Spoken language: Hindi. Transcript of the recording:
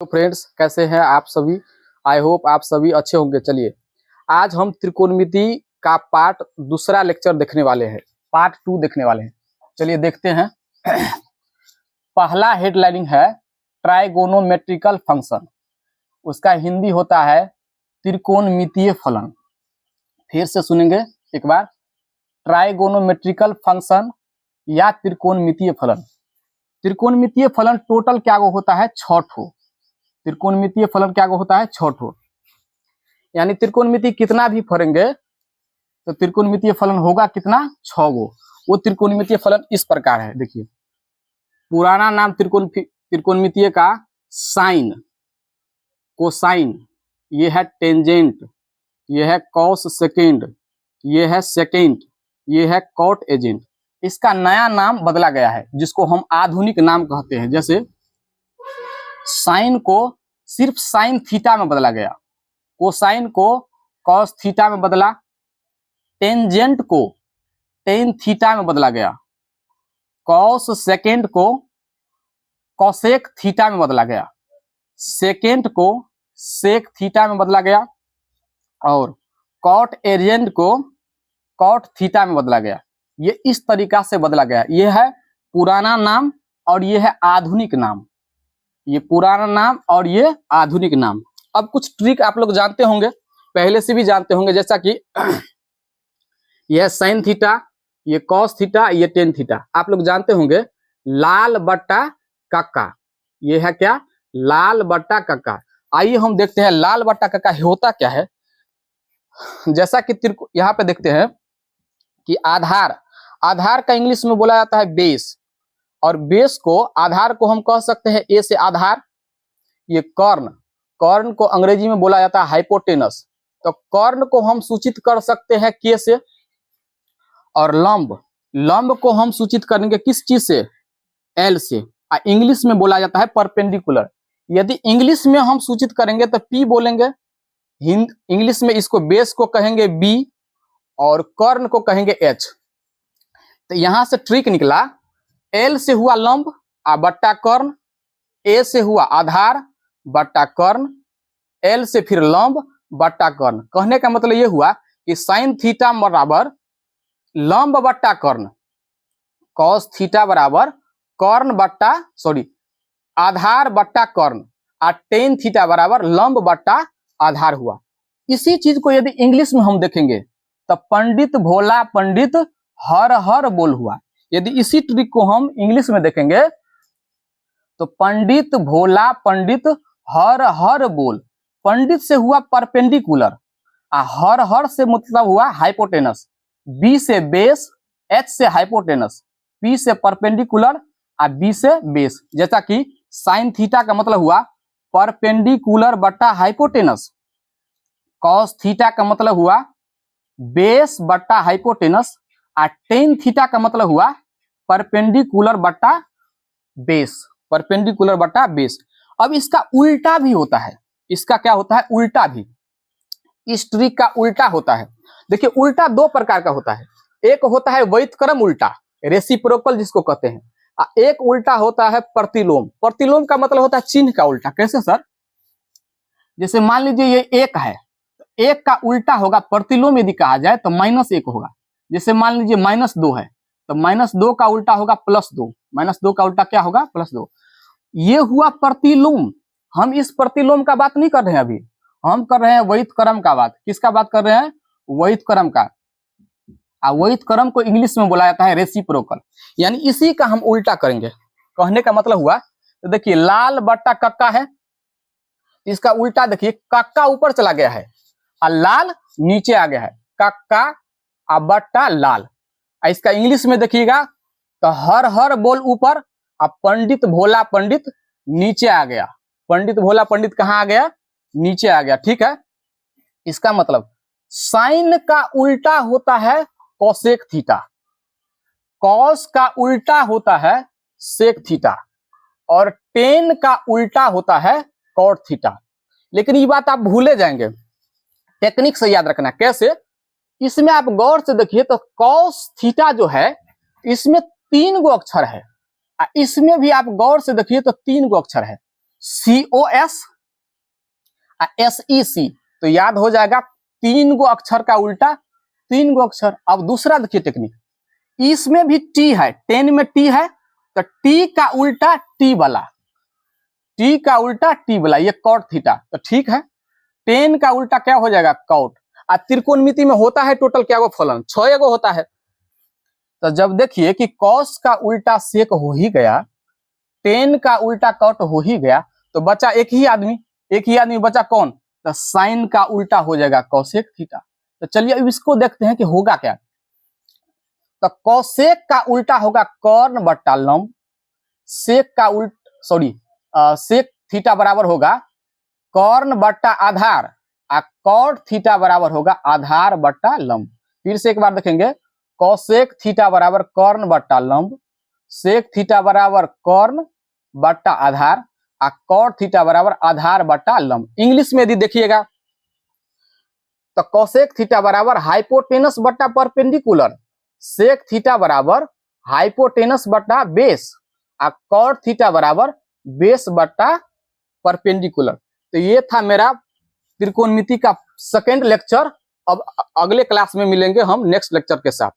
तो फ्रेंड्स, कैसे हैं आप सभी। आई होप आप सभी अच्छे होंगे। चलिए, आज हम त्रिकोणमिति का पार्ट दूसरा लेक्चर देखने वाले हैं, पार्ट 2 देखने वाले हैं। चलिए देखते हैं। पहला हेडलाइनिंग है ट्राइगोनोमेट्रिकल फंक्शन। उसका हिंदी होता है त्रिकोणमितीय फलन। फिर से सुनेंगे एक बार, ट्राइगोनोमेट्रिकल फंक्शन या त्रिकोणमितीय फलन। त्रिकोणमितीय फलन टोटल क्या होता है? 6 ठो। त्रिकोणमितीय फलन क्या होता है? 6 ठो। यानी त्रिकोणमिति कितना भी फरेंगे तो त्रिकोणमितीय फलन होगा कितना? 6 गो। वो त्रिकोणमितीय फलन इस प्रकार है, देखिए। पुराना नाम त्रिकोणमितीय का साइन, कोसाइन, ये है टेंजेंट, ये है कॉस सेकेंड, ये है सेकेंड, ये है कॉट एजेंट। इसका नया नाम बदला गया है जिसको हम आधुनिक नाम कहते हैं। जैसे साइन को सिर्फ साइन थीटा में बदला गया, कोसाइन को कॉस थीटा में बदला, टेंजेंट को टेन थीटा में बदला गया, कॉस सेकेंड को कॉसेक थीटा में बदला गया, सेकेंड को सेक थीटा में बदला गया और कॉट एजेंट को कॉट थीटा में बदला गया। ये इस तरीका से बदला गया। ये है पुराना नाम और ये है आधुनिक नाम। ये पुराना नाम और ये आधुनिक नाम। अब कुछ ट्रिक आप लोग जानते होंगे, पहले से भी जानते होंगे, जैसा कि यह साइन थीटा, ये कॉस थीटा, ये टेन थीटा। आप लोग जानते होंगे लाल बट्टा कक्का। ये है क्या? लाल बट्टा कक्का। आइए हम देखते हैं लाल बट्टा कक्का होता क्या है। जैसा कि यहाँ पे देखते हैं कि आधार का इंग्लिश में बोला जाता है बेस, और बेस को, आधार को हम कह सकते हैं ए से आधार। ये कर्ण को अंग्रेजी में बोला जाता है हाइपोटेनस, तो कर्ण को हम सूचित कर सकते हैं के से। और लंब को हम सूचित करेंगे किस चीज से? एल से। इंग्लिश में बोला जाता है परपेंडिकुलर। यदि इंग्लिश में हम सूचित करेंगे तो पी बोलेंगे, इंग्लिश में इसको बेस को कहेंगे बी और कर्ण को कहेंगे एच। तो यहां से ट्रिक निकला, एल से हुआ लंब बट्टा कर्ण, ए से हुआ आधार बट्टा कर्ण, एल से फिर लंब बट्टा कर्ण। कहने का मतलब यह हुआ कि साइन थीटा बराबर लंब बट्टा कर्ण, कॉस थीटा बराबर आधार बट्टा कर्ण, और टेन थीटा बराबर लंब बट्टा आधार हुआ। इसी चीज को यदि इंग्लिश में हम देखेंगे तो पंडित भोला पंडित हर हर बोल हुआ। यदि इसी ट्रिक को हम इंग्लिश में देखेंगे तो पंडित भोला पंडित हर हर बोल। पंडित से हुआ परपेंडिकुलर, हर हर से मतलब हुआ हाइपोटेनस, बी से बेस, एच से हाइपोटेनस, पी से परपेंडिकुलर और बी से बेस। जैसा कि साइन थीटा का मतलब हुआ परपेंडिकुलर बट्टा हाइपोटेनस, कॉस थीटा का मतलब हुआ बेस बट्टा हाइपोटेनस, और टेन थीटा का मतलब हुआ परपेंडिकुलर बट्टा बेस। अब इसका उल्टा भी होता है। इसका क्या होता है? उल्टा भी। इस ट्रिक का उल्टा होता है। देखिए, उल्टा 2 प्रकार का होता है। एक होता है व्युत्क्रम उल्टा, रेसिप्रोकल जिसको कहते हैं, एक उल्टा होता है प्रतिलोम। प्रतिलोम का मतलब होता है चिन्ह का उल्टा। कैसे सर? जैसे मान लीजिए ये 1 है, एक का उल्टा होगा प्रतिलोम यदि कहा जाए तो -1 होगा। जैसे मान लीजिए -2 है तो -2 का उल्टा होगा +2। -2 का उल्टा क्या होगा? +2। ये हुआ प्रतिलोम। हम इस प्रतिलोम का बात नहीं कर रहे हैं अभी, हम कर रहे हैं व्युत्क्रम का बात। किसका बात कर रहे हैं? व्युत्क्रम का। व्युत्क्रम को इंग्लिश में बोला जाता है रेसिप्रोकल। यानी इसी का हम उल्टा करेंगे। कहने का मतलब हुआ, तो देखिए लाल बट्टा कक्का है, इसका उल्टा देखिए, कक्का ऊपर चला गया है और लाल नीचे आ गया है, कक्का बट्टा लाल। इसका इंग्लिश में देखिएगा तो हर हर बोल ऊपर, पंडित भोला पंडित नीचे आ गया। पंडित भोला पंडित कहाँ आ गया? नीचे आ गया। ठीक है। इसका मतलब साइन का उल्टा होता है कोसेक थीटा, कॉस का उल्टा होता है सेक थीटा, और टेन का उल्टा होता है कॉट थीटा। लेकिन ये बात आप भूले जाएंगे, टेक्निक से याद रखना। कैसे? इसमें आप गौर से देखिए तो कॉस थीटा जो है इसमें 3 गो अक्षर है, इसमें भी आप गौर से देखिए तो 3 गो अक्षर है। COS SEC, तो याद हो जाएगा 3 गो अक्षर का उल्टा 3 गो अक्षर। अब दूसरा देखिए टेक्निक, इसमें भी T है, 10 में T है, तो T का उल्टा T वाला, T का उल्टा T वाला, ये कॉट थीटा, तो ठीक है। 10 का उल्टा क्या हो जाएगा, कॉट। त्रिकोणमिति में होता है टोटल क्या गो फलन, 6 गो होता है। तो जब देखिए कि कॉस का उल्टा सेक हो ही गया, 10 का उल्टा कॉट हो ही गया, तो बचा एक ही आदमी बचा कौन, तो साइन का उल्टा हो जाएगा कॉसेक थीटा। तो चलिए अब इसको देखते हैं कि होगा क्या। तो कॉसेक का उल्टा होगा कॉर्न बट्टा लंब, सेक का सेक थीटा बराबर होगा कॉर्न बट्टा आधार, कॉट थीटा बराबर होगा आधार बट्टा लंब। फिर से एक बार देखेंगे, कॉसेक थीटा बराबर कॉर्न बट्टा लंब, सेक थीटा बराबर कॉर्न बट्टा आधार, कॉट थीटा बराबर आधार बट्टा लंब। इंग्लिश में यदि देखिएगा तो कॉसेक थीटा बराबर हाइपोटेनस बट्टा परपेंडिकुलर, सेक थीटा बराबर हाइपोटेनस बट्टा बेस, कॉट थीटा बराबर बेस बट्टा परपेंडिकुलर। तो ये था मेरा त्रिकोणमिति का सेकंड लेक्चर। अब अगले क्लास में मिलेंगे हम नेक्स्ट लेक्चर के साथ।